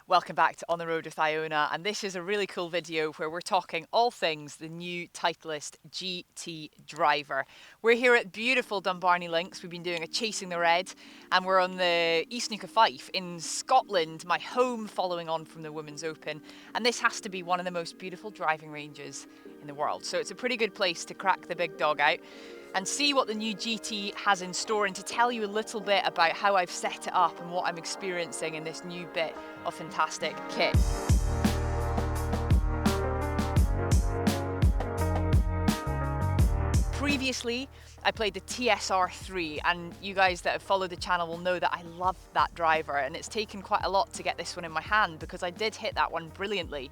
Welcome back to On the Road with Iona, and this is a really cool video where we're talking all things the new Titleist GT Driver. We're here at beautiful Dumbarnie Links. We've been doing a Chasing the Red, and we're on the East Neuk of Fife in Scotland, my home, following on from the Women's Open, and this has to be one of the most beautiful driving ranges in the world, so it's a pretty good place to crack the big dog out and see what the new GT has in store, and to tell you a little bit about how I've set it up and what I'm experiencing in this new bit of fantastic kit. Previously, I played the TSR3, and you guys that have followed the channel will know that I love that driver, and it's taken quite a lot to get this one in my hand because I did hit that one brilliantly.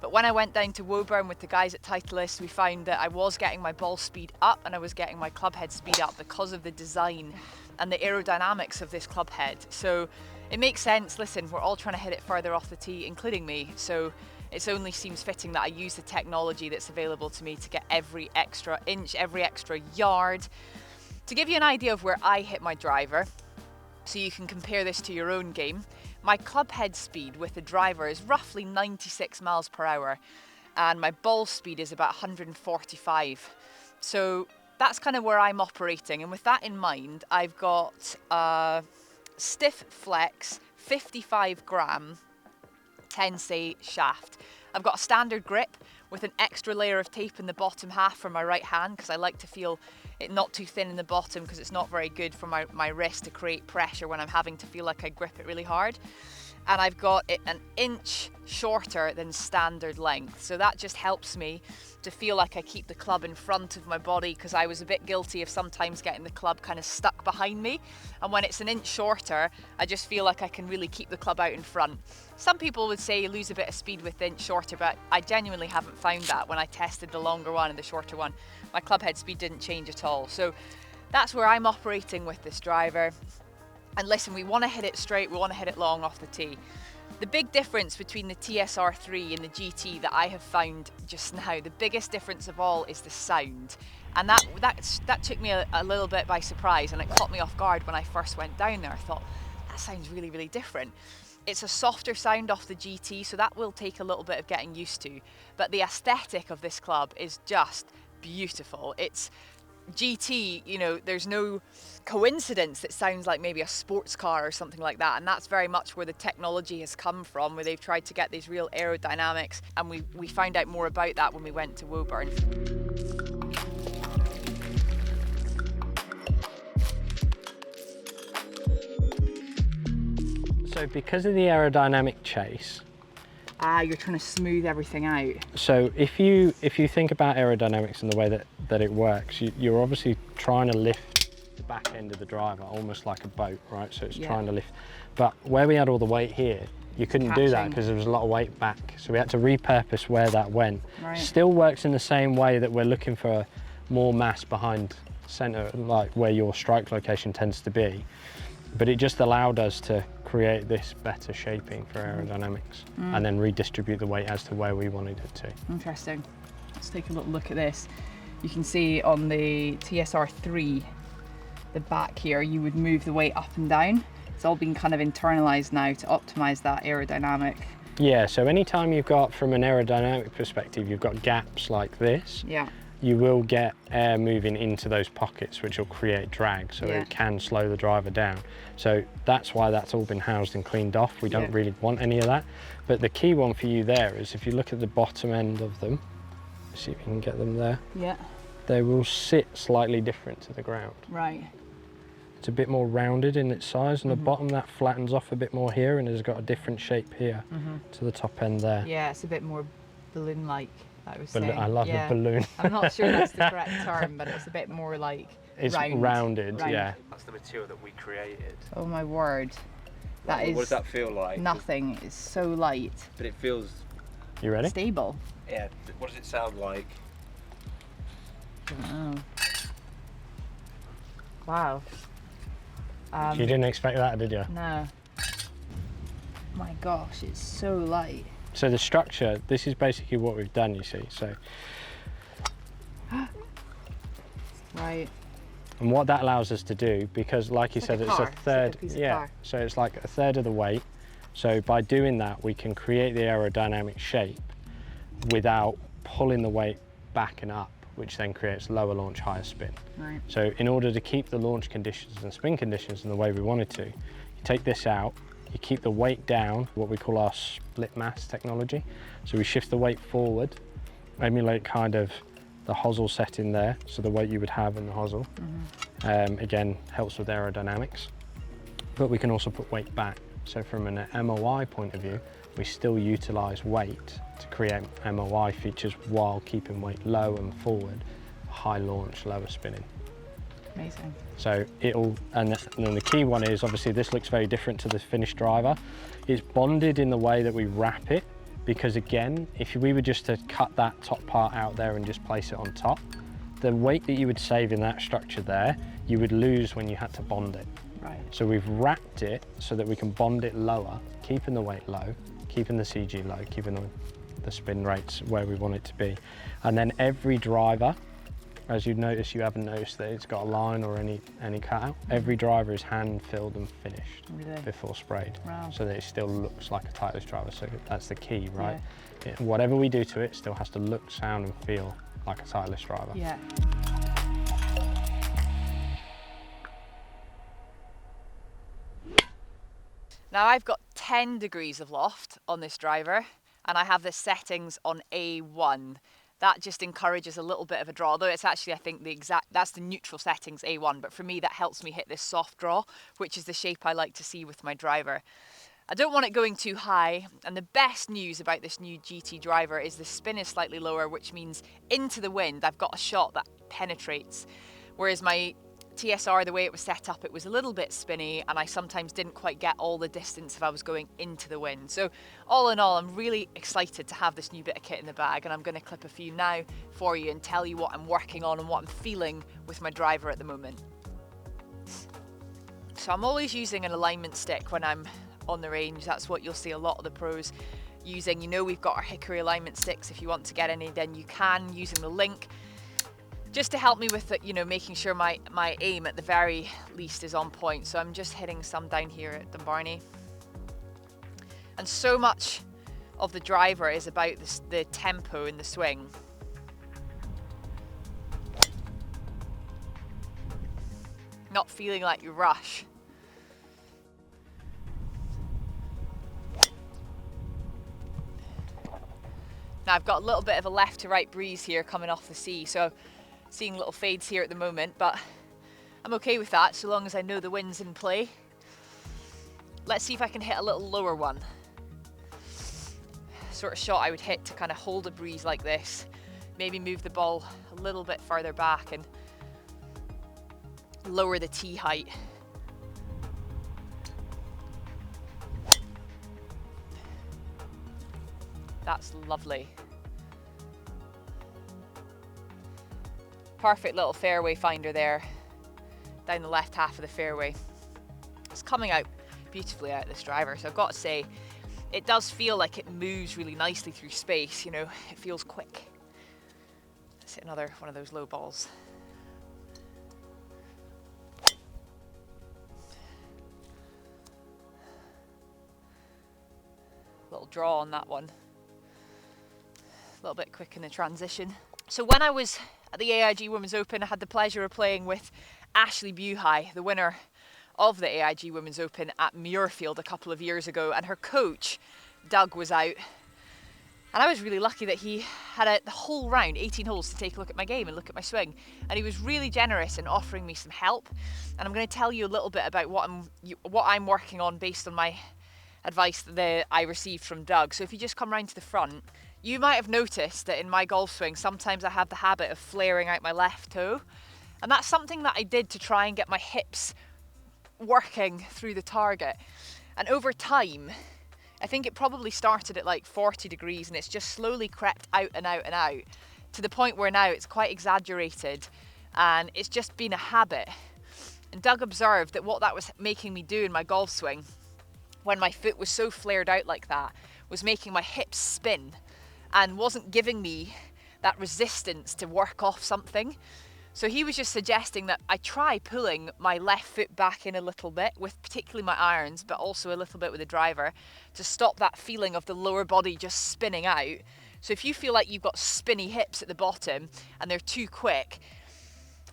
But when I went down to Woburn with the guys at Titleist, we found that I was getting my ball speed up and I was getting my club head speed up because of the design and the aerodynamics of this club head. So it makes sense. Listen, we're all trying to hit it further off the tee, including me. So it only seems fitting that I use the technology that's available to me to get every extra inch, every extra yard. To give you an idea of where I hit my driver, so you can compare this to your own game, my club head speed with the driver is roughly 96 miles per hour, and my ball speed is about 145. So that's kind of where I'm operating. And with that in mind, I've got a stiff flex 55 gram Tensei shaft. I've got a standard grip with an extra layer of tape in the bottom half for my right hand, because I like to feel it not too thin in the bottom, because it's not very good for my wrist to create pressure when I'm having to feel like I grip it really hard. And I've got it an inch shorter than standard length, so that just helps me to feel like I keep the club in front of my body, because I was a bit guilty of sometimes getting the club kind of stuck behind me, and when it's an inch shorter I just feel like I can really keep the club out in front. Some people would say you lose a bit of speed with the inch shorter, but I genuinely haven't found that when I tested the longer one and the shorter one. My club head speed didn't change at all. So that's where I'm operating with this driver. And listen, we want to hit it straight, we want to hit it long off the tee. The big difference between the TSR3 and the GT that I have found just now, the biggest difference of all, is the sound. And that took me a little bit by surprise, and it caught me off guard when I first went down there. I thought, that sounds really, really different. It's a softer sound off the GT, so that will take a little bit of getting used to. But the aesthetic of this club is just beautiful. It's GT, you know, there's no coincidence that sounds like maybe a sports car or something like that, and that's very much where the technology has come from, where they've tried to get these real aerodynamics, and we found out more about that when we went to Woburn. So because of the aerodynamic chase, you're trying to smooth everything out. so if you think about aerodynamics and the way that it works, you're obviously trying to lift the back end of the driver almost like a boat, right? So it's trying to lift, but where we had all the weight here, you couldn't do that because there was a lot of weight back, so we had to repurpose where that went. Right. Still works in the same way that we're looking for more mass behind center, like where your strike location tends to be, but it just allowed us to create this better shaping for aerodynamics and then redistribute the weight as to where we wanted it to. Interesting. Let's take a little look at this. You can see on the TSR3, the back here, you would move the weight up and down. It's all been kind of internalized now to optimize that aerodynamic. Yeah, so anytime you've got, from an aerodynamic perspective, you've got gaps like this, you will get air moving into those pockets, which will create drag, so it can slow the driver down. So that's why that's all been housed and cleaned off. We don't really want any of that. But the key one for you there is, if you look at the bottom end of them, see if you can get them there. Yeah. They will sit slightly different to the ground. Right. It's a bit more rounded in its size, and the bottom that flattens off a bit more here and has got a different shape here to the top end there. Yeah, it's a bit more balloon-like, I was saying. I love the balloon. I'm not sure that's the correct term, but it's a bit more like it's rounded, round. Yeah. That's the material that we created. Oh my word. That is. What does that feel like? Nothing. It's so light. But it feels. You ready? Stable. Yeah. What does it sound like? I don't know. Wow. You didn't expect that, did you? No. My gosh, it's so light. So the structure, this is basically what we've done, you see. So. Right. And what that allows us to do, because like you said, it's a third, car. so it's like a third of the weight, So by doing that, we can create the aerodynamic shape without pulling the weight back and up, which then creates lower launch, higher spin. Right. So in order to keep the launch conditions and spin conditions in the way we want it to, you take this out, you keep the weight down, what we call our split mass technology. So we shift the weight forward, emulate kind of the hosel setting there, so the weight you would have in the hosel. Again, helps with aerodynamics. But we can also put weight back. So from an MOI point of view, we still utilize weight to create MOI features while keeping weight low and forward, high launch, lower spinning. Amazing. So and then the key one is, obviously this looks very different to the finished driver. It's bonded in the way that we wrap it, because again, if we were just to cut that top part out there and just place it on top, the weight that you would save in that structure there, you would lose when you had to bond it. Right. So we've wrapped it so that we can bond it lower, keeping the weight low, keeping the CG low, keeping the spin rates where we want it to be. And then every driver, as you'd notice, you haven't noticed that it's got a line or any cutout. Every driver is hand filled and finished before sprayed. Wow. So that it still looks like a Titleist driver. So that's the key, right? Yeah. Whatever we do to it still has to look, sound and feel like a Titleist driver. Yeah. Now I've got 10 degrees of loft on this driver, and I have the settings on A1. That just encourages a little bit of a draw, though it's actually, I think, that's the neutral settings, A1, but for me that helps me hit this soft draw, which is the shape I like to see with my driver. I don't want it going too high, and the best news about this new GT driver is the spin is slightly lower, which means into the wind I've got a shot that penetrates, whereas my TSR, the way it was set up, it was a little bit spinny, and I sometimes didn't quite get all the distance if I was going into the wind. So all in all, I'm really excited to have this new bit of kit in the bag, and I'm going to clip a few now for you and tell you what I'm working on and what I'm feeling with my driver at the moment. So I'm always using an alignment stick when I'm on the range. That's what you'll see a lot of the pros using. You know, we've got our hickory alignment sticks. If you want to get any, then you can, using the link, just to help me with it, you know, making sure my aim at the very least is on point. So I'm just hitting some down here at Dumbarnie. And so much of the driver is about the tempo in the swing. Not feeling like you rush. Now I've got a little bit of a left to right breeze here coming off the sea, so seeing little fades here at the moment, but I'm okay with that so long as I know the wind's in play. Let's see if I can hit a little lower one. Sort of shot I would hit to kind of hold a breeze like this, maybe move the ball a little bit further back and lower the tee height. That's lovely. Perfect little fairway finder there, down the left half of the fairway. It's coming out beautifully out of this driver, so I've got to say, it does feel like it moves really nicely through space, you know, it feels quick. Let's hit another one of those low balls. Little draw on that one. A little bit quick in the transition. So when I was at the AIG Women's Open, I had the pleasure of playing with Ashley Buhai, the winner of the AIG Women's Open at Muirfield a couple of years ago, and her coach, Doug, was out. And I was really lucky that he had the whole round, 18 holes, to take a look at my game and look at my swing. And he was really generous in offering me some help. And I'm going to tell you a little bit about what I'm working on based on my advice that I received from Doug. So if you just come round to the front, you might have noticed that in my golf swing, sometimes I have the habit of flaring out my left toe. And that's something that I did to try and get my hips working through the target. And over time, I think it probably started at like 40 degrees and it's just slowly crept out and out and out to the point where now it's quite exaggerated and it's just been a habit. And Doug observed that what that was making me do in my golf swing, when my foot was so flared out like that, was making my hips spin and wasn't giving me that resistance to work off something. So he was just suggesting that I try pulling my left foot back in a little bit with particularly my irons, but also a little bit with the driver, to stop that feeling of the lower body just spinning out. So if you feel like you've got spinny hips at the bottom and they're too quick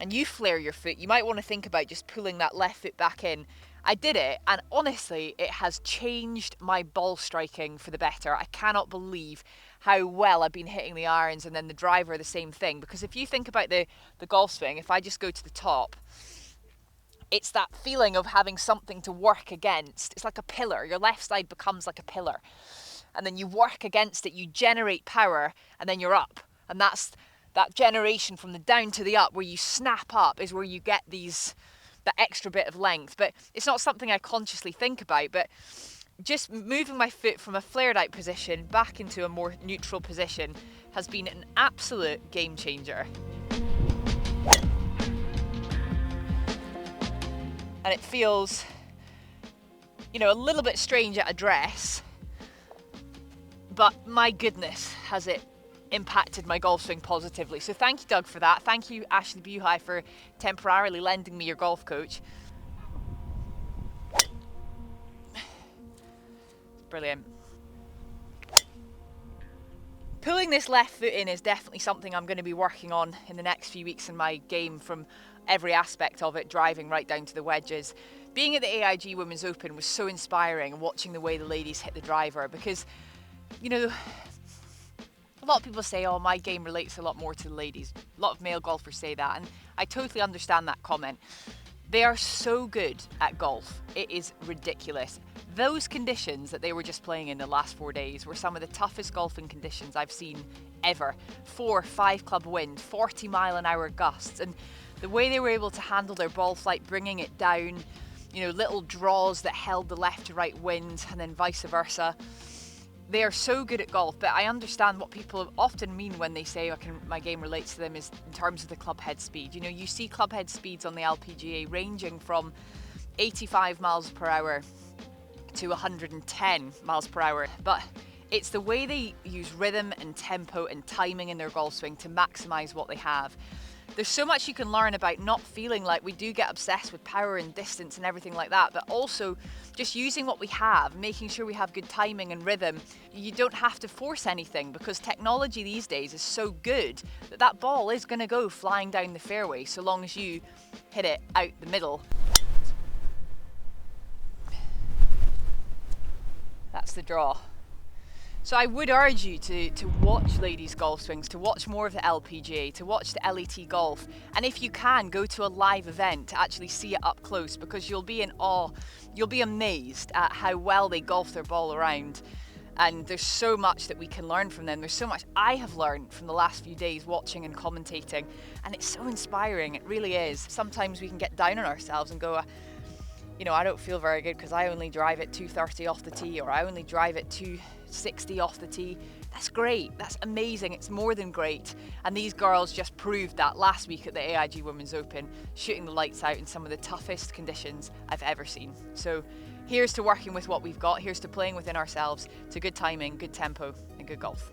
and you flare your foot, you might want to think about just pulling that left foot back in. I did it, and honestly, it has changed my ball striking for the better. I cannot believe how well I've been hitting the irons, and then the driver the same thing. Because if you think about the golf swing, if I just go to the top, it's that feeling of having something to work against. It's like a pillar. Your left side becomes like a pillar. And then you work against it, you generate power, and then you're up. And that's that generation from the down to the up, where you snap up, is where you get that extra bit of length. But it's not something I consciously think about, but just moving my foot from a flared out position back into a more neutral position has been an absolute game changer. And it feels, you know, a little bit strange at address, but my goodness, has it impacted my golf swing positively. So thank you, Doug, for that. Thank you, Ashley Buhai, for temporarily lending me your golf coach. Brilliant. Pulling this left foot in is definitely something I'm going to be working on in the next few weeks in my game, from every aspect of it, driving right down to the wedges. Being at the AIG Women's Open was so inspiring, and watching the way the ladies hit the driver, because, you know, a lot of people say, oh, my game relates a lot more to the ladies. A lot of male golfers say that, and I totally understand that comment. They are so good at golf. It is ridiculous. Those conditions that they were just playing in the last 4 days were some of the toughest golfing conditions I've seen ever. 4, 5 club wind, 40-mile-an-hour gusts, and the way they were able to handle their ball flight, bringing it down, you know, little draws that held the left to right wind, and then vice versa. They are so good at golf, but I understand what people often mean when they say, my game relates to them, is in terms of the club head speed. You know, you see club head speeds on the LPGA ranging from 85 miles per hour to 110 miles per hour, but it's the way they use rhythm and tempo and timing in their golf swing to maximize what they have. There's so much you can learn about not feeling like we do get obsessed with power and distance and everything like that, but also just using what we have, making sure we have good timing and rhythm. You don't have to force anything, because technology these days is so good that that ball is going to go flying down the fairway so long as you hit it out the middle. That's the draw. So I would urge you to watch ladies' golf swings, to watch more of the LPGA, to watch the LET golf, and if you can, go to a live event to actually see it up close, because you'll be in awe. You'll be amazed at how well they golf their ball around, and there's so much that we can learn from them. There's so much I have learned from the last few days watching and commentating, and it's so inspiring. It really is. Sometimes we can get down on ourselves and go, you know, I don't feel very good because I only drive it 230 off the tee, or I only drive it 260 off the tee. That's great. That's amazing. It's more than great. And these girls just proved that last week at the AIG Women's Open, shooting the lights out in some of the toughest conditions I've ever seen. So here's to working with what we've got. Here's to playing within ourselves, to good timing, good tempo, and good golf.